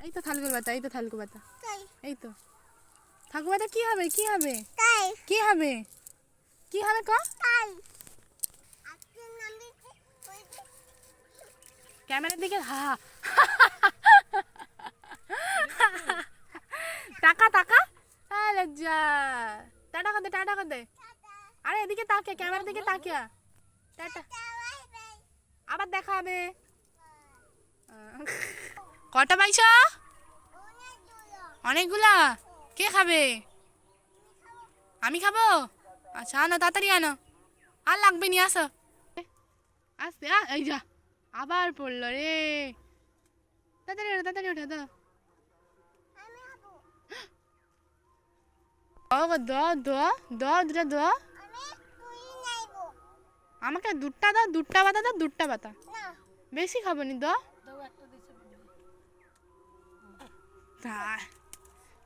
এই তো থালকুর পাতা, এই তো থালকু পাতা, এই তো থাকু পাতা। কি হবে কি হবে কি হবে কি হবে ক ক্যামেরার দিকে হা টাকা টাকা লজ্জা। টাটা কর দে, টাটা কর দে। আরে এদিকে তাকে, ক্যামেরার দিকে তাকিয়া টাটা। আবার দেখা হবে। কটা পাইছ? অনেকগুলা। কে খাবে? আমি খাবো। আচ্ছা আনো, তাড়াতাড়ি আনো। আর লাগবে নি, আসো আসতে। এই যা আবার পড়লো রে। তাড়াতাড়ি ওঠো, তাড়াতাড়ি ওঠো। দাও দুটা দাও। আমাকে দুধটা দাও, দুধটা পাতা দাও, দুধটা পাতা। বেশি খাবো নি, দাও।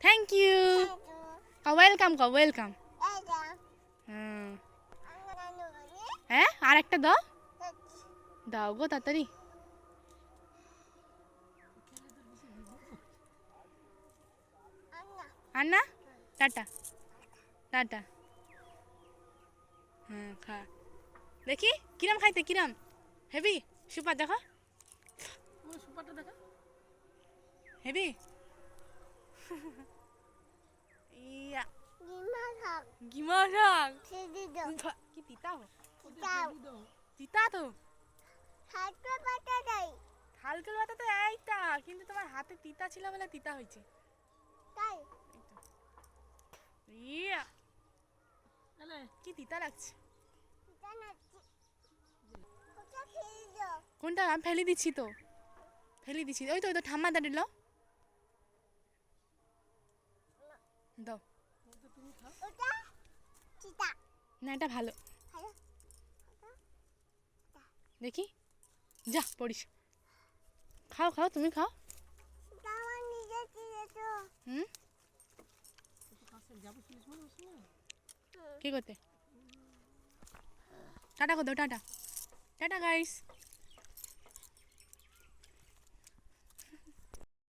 Thank you. ওয়েলকাম কো, ওয়েলকাম। হ্যাঁ আর একটা দাও, দাও গো তাড়াতাড়ি। আর না, টাটা টাটা। হ্যাঁ খা, দেখি কিরাম খাইতে, কিরাম হেভি সুপার। দেখো সুপারটা, দেখো হেভি। ইয়া গিমা শাক কি তিতা? তিতা তো। হালকা পাতা তো এইটা, কিন্তু তোমার হাতে তিতা ছিল বলে তিতা হয়েছে। ইয়া কি তিতা লাগছে। কোনটা? আমি ফেলে দিচ্ছি তো, ফেলে দিচ্ছি। ওই তো ওই তো ঠাম্মা দাঁড়িয়ে দাও। না এটা ভালো, দেখি যা পড়িস। খাও খাও, তুমি খাও। হুম কি করতে? টাটা কর দাও, টাটা টাটা গাইস।